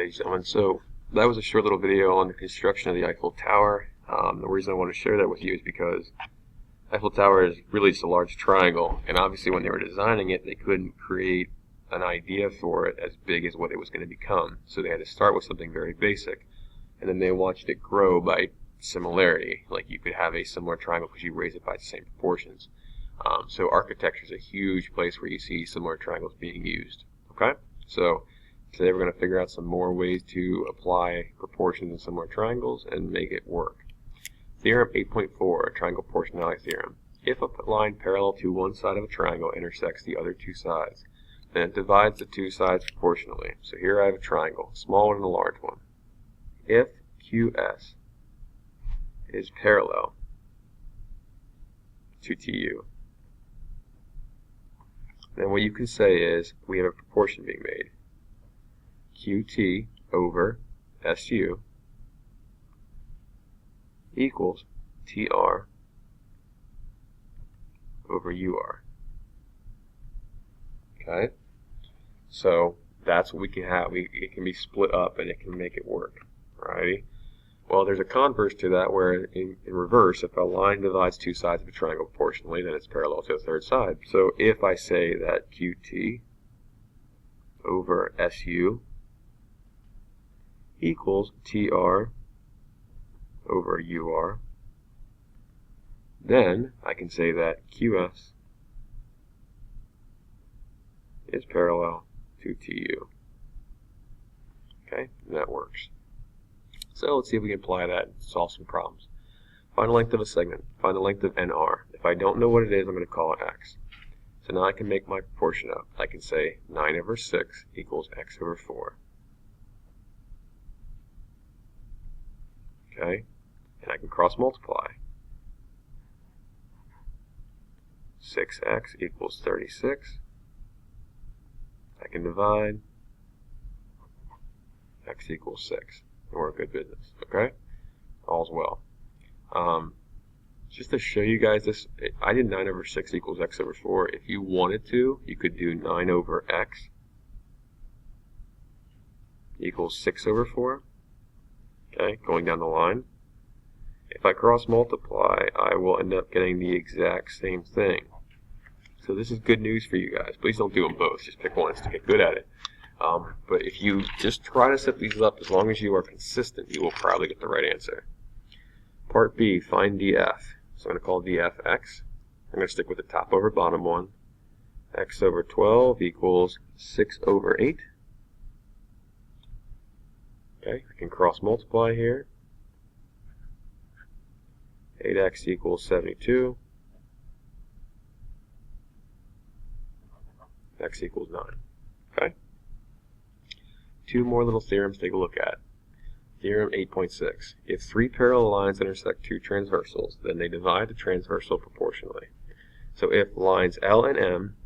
ladies and gentlemen. So that was a short little video on the construction of the Eiffel Tower. The reason I want to share that with you is because Eiffel Tower is really just a large triangle, and obviously when they were designing it, they couldn't create an idea for it as big as what it was going to become. So they had to start with something very basic, and then they watched it grow by similarity. Like you could have a similar triangle because you raise it by the same proportions. So architecture is a huge place where you see similar triangles being used. Okay, so today we're going to figure out some more ways to apply proportions in similar triangles and make it work. Theorem 8.4, triangle proportionality theorem. If a line parallel to one side of a triangle intersects the other two sides, then it divides the two sides proportionally. So here I have a triangle, a small one and a large one. If QS is parallel to TU, then what you can say is we have a proportion being made. QT over SU equals TR over UR. Okay? So that's what we can have. It can be split up and it can make it work. Alrighty? Well, there's a converse to that where in reverse, if a line divides two sides of a triangle proportionally, then it's parallel to the third side. So if I say that QT over SU equals TR over UR, then I can say that QS is parallel to TU. Okay, and that works. So let's see if we can apply that and solve some problems. Find the length of a segment. Find the length of NR. If I don't know what it is, I'm going to call it X. So now I can make my proportion up. I can say 9 over 6 equals X over 4. Okay, and I can cross multiply. 6x equals 36. I can divide. X equals 6. And we're in good business. Okay? All's well. Just to show you guys this, I did 9 over 6 equals X over 4. If you wanted to, you could do 9 over X equals 6 over 4. Okay, going down the line. If I cross multiply, I will end up getting the exact same thing. So this is good news for you guys. Please don't do them both. Just pick one to get good at it. But if you just try to set these up, as long as you are consistent, you will probably get the right answer. Part B, find DF. So I'm going to call DF X. I'm going to stick with the top over bottom one. X over 12 equals 6 over 8. Okay, I can cross multiply here. 8x equals 72. X equals 9. Okay? Two more little theorems to take a look at. Theorem 8.6. If three parallel lines intersect two transversals, then they divide the transversal proportionally. So if lines L and M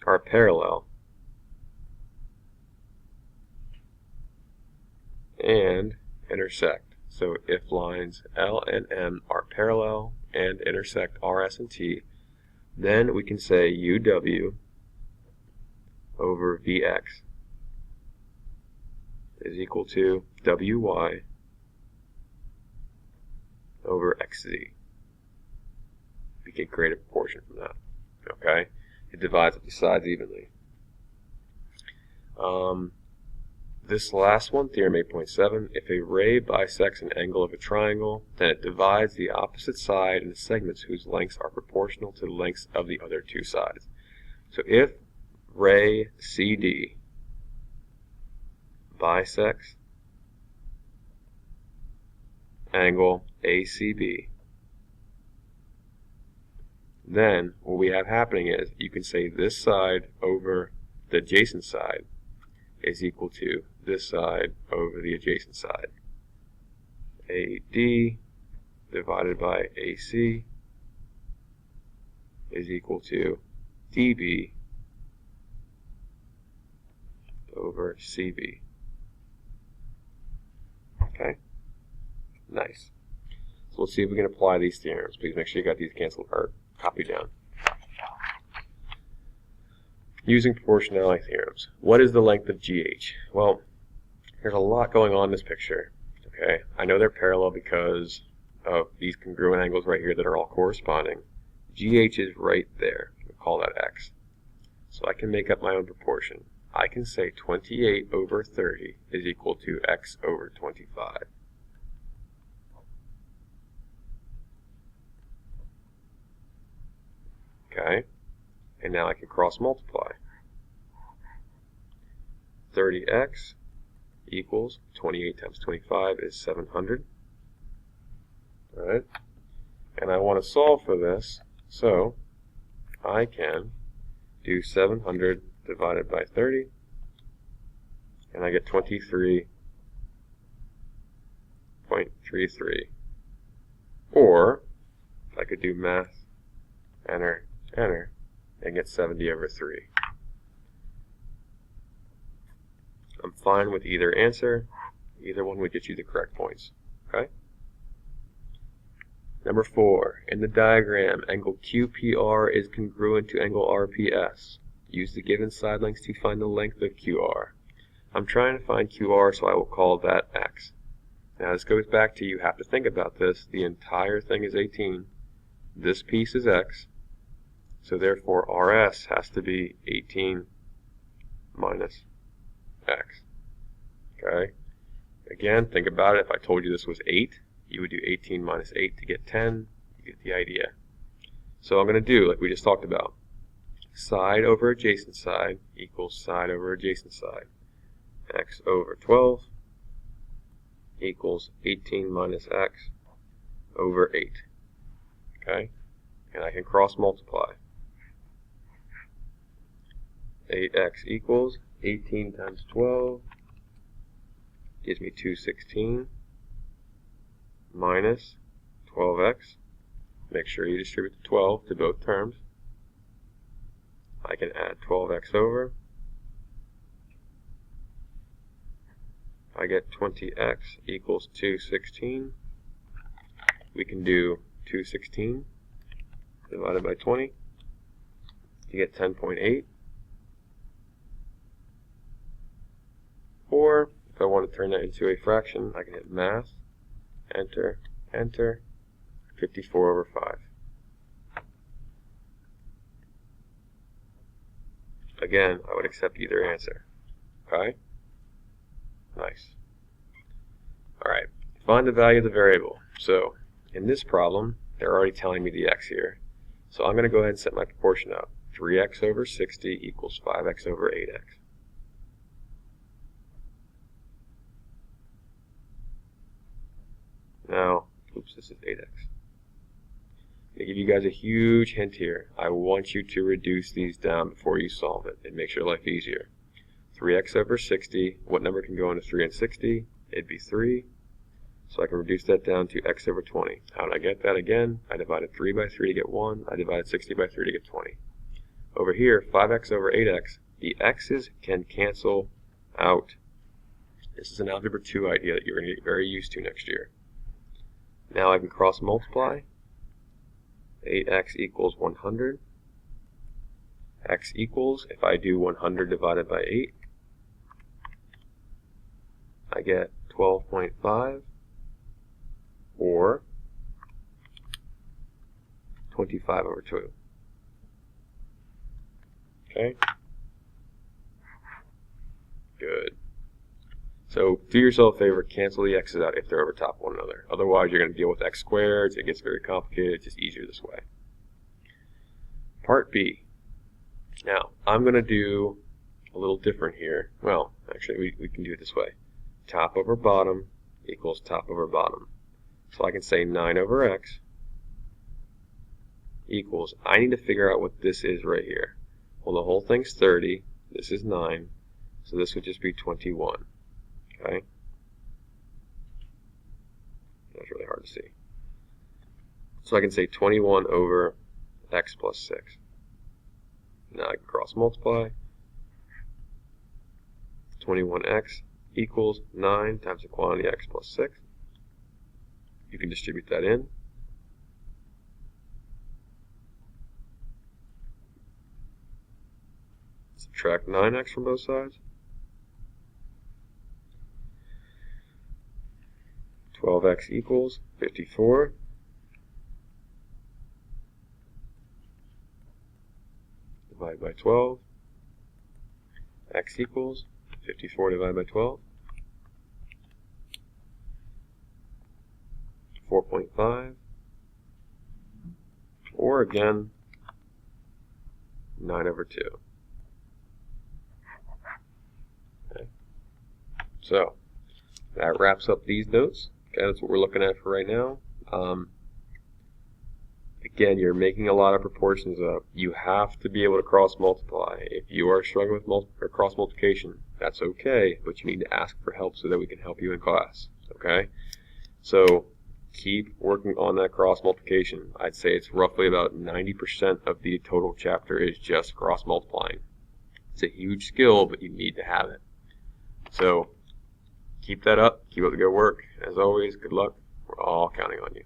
are parallel and intersect. So if lines L and M are parallel and intersect RS and T, then we can say UW over VX is equal to WY over XZ. We can create a proportion from that. Okay? It divides up the sides evenly. This last one, Theorem 8.7, if a ray bisects an angle of a triangle, then it divides the opposite side into segments whose lengths are proportional to the lengths of the other two sides. So if ray CD bisects angle ACB, then what we have happening is you can say this side over the adjacent side is equal to this side over the adjacent side. AD divided by AC is equal to DB over CB. Okay? Nice. So let's see if we can apply these theorems. Please make sure you got these canceled or copied down. Using proportionality theorems. What is the length of GH? Well, there's a lot going on in this picture. Okay, I know they're parallel because of these congruent angles right here that are all corresponding. GH is right there. We'll call that X. So I can make up my own proportion. I can say 28 over 30 is equal to X over 25. Okay, and now I can cross multiply. 30x equals 28 times 25 is 700. Alright, and I want to solve for this, so I can do 700 divided by 30, and I get 23.33. Or, I could do math, enter, and get 70 over 3. I'm fine with either answer. Either one would get you the correct points. Okay? Number 4. In the diagram, angle QPR is congruent to angle RPS. Use the given side lengths to find the length of QR. I'm trying to find QR, so I will call that X. Now this goes back to, you have to think about this. The entire thing is 18. This piece is X. So therefore RS has to be 18 minus X. Okay? Again, think about it. If I told you this was 8, you would do 18 minus 8 to get 10. You get the idea. So I'm going to do, like we just talked about, side over adjacent side equals side over adjacent side. X over 12 equals 18 minus X over 8. Okay? And I can cross multiply. 8x equals 18 times 12 gives me 216 minus 12x. Make sure you distribute the 12 to both terms. I can add 12x over. I get 20x equals 216. We can do 216 divided by 20 to get 10.8. Or, if I want to turn that into a fraction, I can hit math, enter, 54 over 5. Again, I would accept either answer. Okay? Nice. Alright, find the value of the variable. So, in this problem, they're already telling me the x here. So I'm going to go ahead and set my proportion up. 3x over 60 equals 5x over 8x. Now, oops, this is 8x. I'm going to give you guys a huge hint here. I want you to reduce these down before you solve it. It makes your life easier. 3x over 60, what number can go into 3 and 60? It'd be 3. So I can reduce that down to x over 20. How did I get that again? I divided 3 by 3 to get 1. I divided 60 by 3 to get 20. Over here, 5x over 8x, the x's can cancel out. This is an Algebra 2 idea that you're going to get very used to next year. Now I can cross multiply. 8x equals 100. X equals, if I do 100 divided by 8, I get 12.5 or 25 over 2. Okay? Good. So do yourself a favor, cancel the x's out if they're over top of one another. Otherwise, you're going to deal with x squared. It gets very complicated. It's just easier this way. Part B. Now, I'm going to do a little different here. Well, actually, we can do it this way. Top over bottom equals top over bottom. So I can say 9 over x equals, I need to figure out what this is right here. Well, the whole thing's 30. This is 9. So this would just be 21. Okay? That's really hard to see. So I can say 21 over x plus 6. Now I can cross multiply. 21x equals 9 times the quantity x plus 6. You can distribute that in. Subtract 9x from both sides. 12x equals 54. Divide by 12. X equals 54 divided by 12. 4.5. Or again, 9 over 2. Okay. So that wraps up these notes. Okay, that's what we're looking at for right now. Again, you're making a lot of proportions up. You have to be able to cross multiply. If you are struggling with cross multiplication, that's okay, but you need to ask for help so that we can help you in class. Okay? So keep working on that cross multiplication. I'd say it's roughly about 90% of the total chapter is just cross multiplying. It's a huge skill, but you need to have it. So keep that up. Keep up the good work. As always, good luck. We're all counting on you.